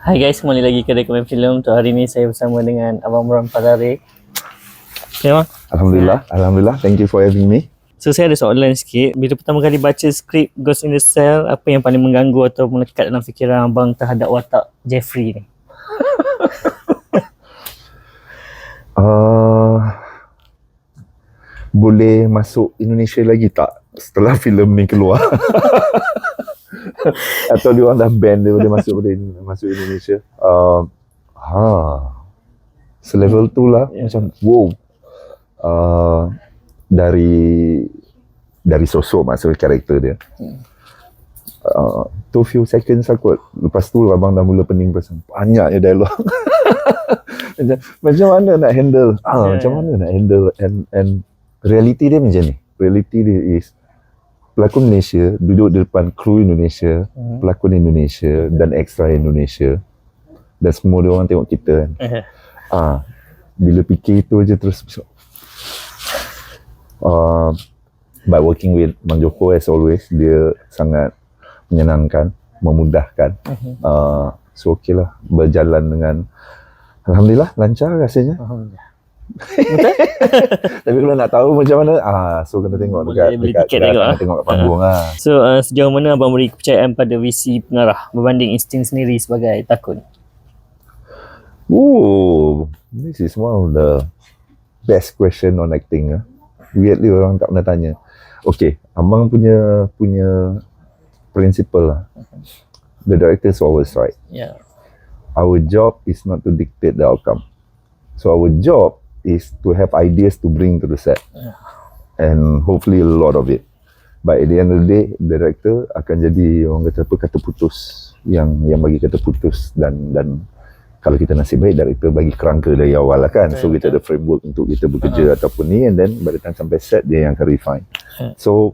Hai guys, kembali lagi ke Rekomen Film. Untuk hari ni saya bersama dengan Abang Muram Padari. Okay, Bang? Alhamdulillah. Thank you for having me. So, saya ada soalan sikit. Bila pertama kali baca skrip Ghost in the Cell, apa yang paling mengganggu atau melekat dalam fikiran Abang terhadap watak Jeffrey ni? Boleh masuk Indonesia lagi tak setelah filem ni keluar? Atau dia orang dah ban dia boleh masuk Indonesia? Selevel tu lah, macam wow. Dari sosok, maksud karakter dia. Tu few seconds lah kot. Lepas tu abang dah mula pening pasal banyaknya dialog. macam mana nak handle? Macam mana nak handle and reality dia macam ni. Reality dia is pelakon Malaysia duduk di depan kru Indonesia, pelakon Indonesia dan extra Indonesia, dan semua dia orang tengok kita kan. Bila fikir itu je terus by working with Bang Joko as always, dia sangat menyenangkan, memudahkan. So okay lah, berjalan dengan Alhamdulillah lancar rasanya. Alhamdulillah. Tapi kalau nak tahu macam mana, so kena tengok dekat tengok kat panggung lah. So sejauh mana abang beri kepercayaan pada visi pengarah berbanding insting sendiri sebagai takun? This is one of the best question on acting. Weirdly orang tak pernah tanya. Okay, abang punya principle lah. The director is always right. Yeah. Our job is not to dictate the outcome. So our job is to have ideas to bring to the set, and hopefully a lot of it. But at the end of the day, the director akan jadi orang kata putus, yang bagi kata putus, dan kalau kita nasib baik, director bagi kerangka dari awal lah kan. So kita ada framework untuk kita bekerja ataupun ni, and then by the time sampai set dia yang akan refine. So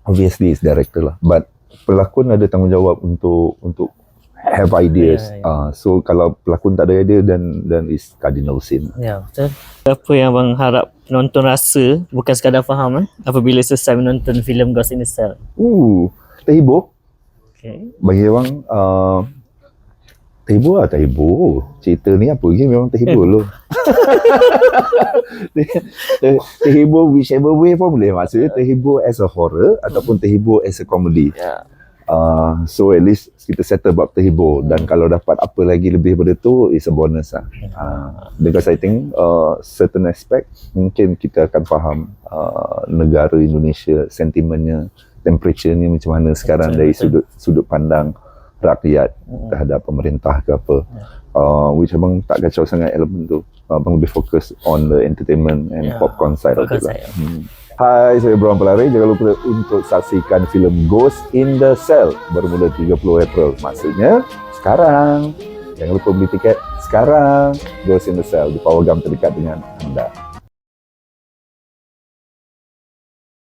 obviously it's director lah, but pelakon ada tanggungjawab untuk have ideas. So kalau pelakon tak ada idea, then is cardinal sin. Ya, betul. Apa yang abang harap penonton rasa, bukan sekadar faham apabila selesai menonton filem Ghost in the Cell? Terhibur. Okay. Bagi abang terhibur. Cerita ni apa lagi, memang terhibur loh. Terhibur whichever way pun boleh. Maksudnya terhibur as a horror ataupun terhibur as a comedy. So at least kita settle bab terhibur, dan kalau dapat apa lagi lebih daripada tu, is a bonus lah. Because I think certain aspect mungkin kita akan faham negara Indonesia, sentimennya, temperature-nya macam mana sekarang dari sudut pandang rakyat terhadap pemerintah ke apa. Which abang tak kacau sangat elemen tu. Abang lebih fokus on the entertainment and popcorn side of it lah. Hai, saya Muram Padari. Jangan lupa untuk saksikan filem Ghost in the Cell bermula 30 April. Maksudnya sekarang. Jangan lupa beli tiket sekarang. Ghost in the Cell di Power Gam terdekat dengan anda.